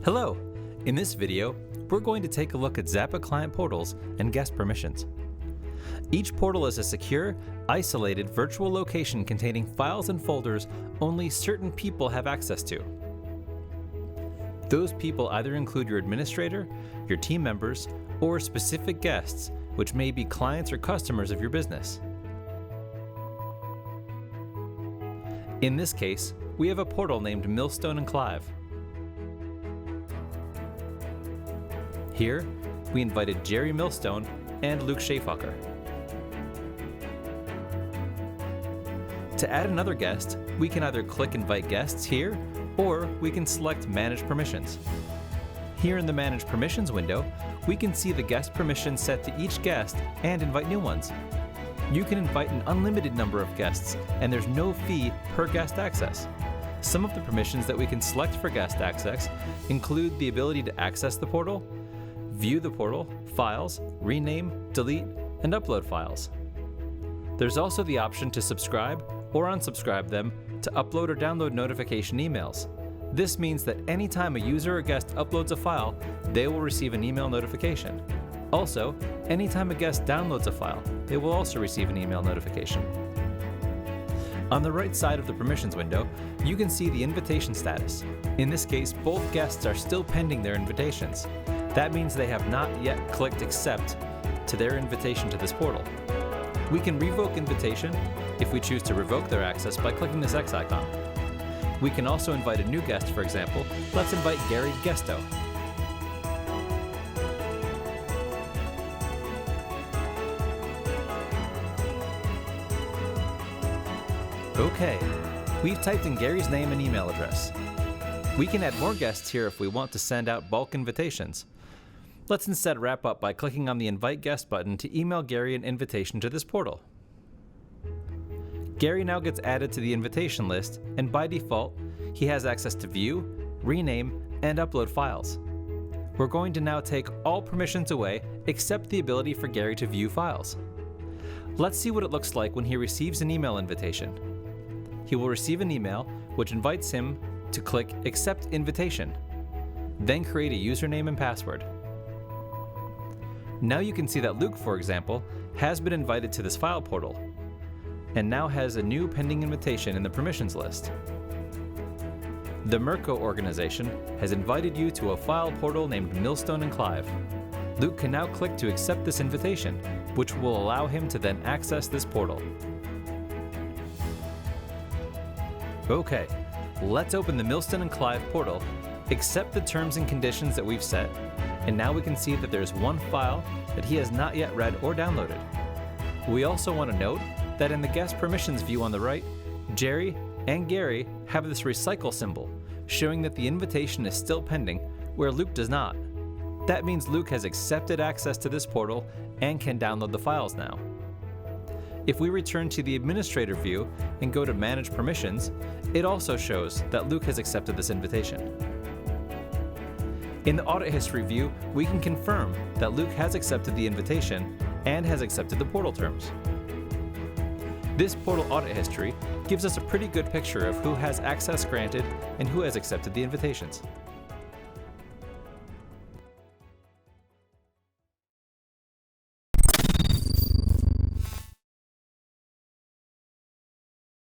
Hello! In this video, we're going to take a look at Zappa client portals and guest permissions. Each portal is a secure, isolated virtual location containing files and folders only certain people have access to. Those people either include your administrator, your team members, or specific guests, which may be clients or customers of your business. In this case, we have a portal named Millstone and Clive. Here, we invited Jerry Millstone and Luke Schaefucker. To add another guest, we can either click Invite Guests here, or we can select Manage Permissions. Here in the Manage Permissions window, we can see the guest permissions set to each guest and invite new ones. You can invite an unlimited number of guests, and there's no fee per guest access. Some of the permissions that we can select for guest access include the ability to access the portal, view the portal, files, rename, delete, and upload files. There's also the option to subscribe or unsubscribe them to upload or download notification emails. This means that anytime a user or guest uploads a file, they will receive an email notification. Also, anytime a guest downloads a file, they will also receive an email notification. On the right side of the permissions window, you can see the invitation status. In this case, both guests are still pending their invitations. That means they have not yet clicked accept to their invitation to this portal. We can revoke invitation if we choose to revoke their access by clicking this X icon. We can also invite a new guest, for example. Let's invite Gary Gesto. Okay, we've typed in Gary's name and email address. We can add more guests here if we want to send out bulk invitations. Let's instead wrap up by clicking on the Invite Guest button to email Gary an invitation to this portal. Gary now gets added to the invitation list, and by default, he has access to view, rename, and upload files. We're going to now take all permissions away except the ability for Gary to view files. Let's see what it looks like when he receives an email invitation. He will receive an email which invites him to click Accept Invitation, then create a username and password. Now you can see that Luke, for example, has been invited to this file portal, and now has a new pending invitation in the permissions list. The Mirko organization has invited you to a file portal named Millstone and Clive. Luke can now click to accept this invitation, which will allow him to then access this portal. Okay, let's open the Millstone and Clive portal, accept the terms and conditions that we've set, and now we can see that there's one file that he has not yet read or downloaded. We also want to note that in the guest permissions view on the right, Jerry and Gary have this recycle symbol, showing that the invitation is still pending, where Luke does not. That means Luke has accepted access to this portal and can download the files now. If we return to the administrator view and go to Manage Permissions, it also shows that Luke has accepted this invitation. In the audit history view, we can confirm that Luke has accepted the invitation and has accepted the portal terms. This portal audit history gives us a pretty good picture of who has access granted and who has accepted the invitations.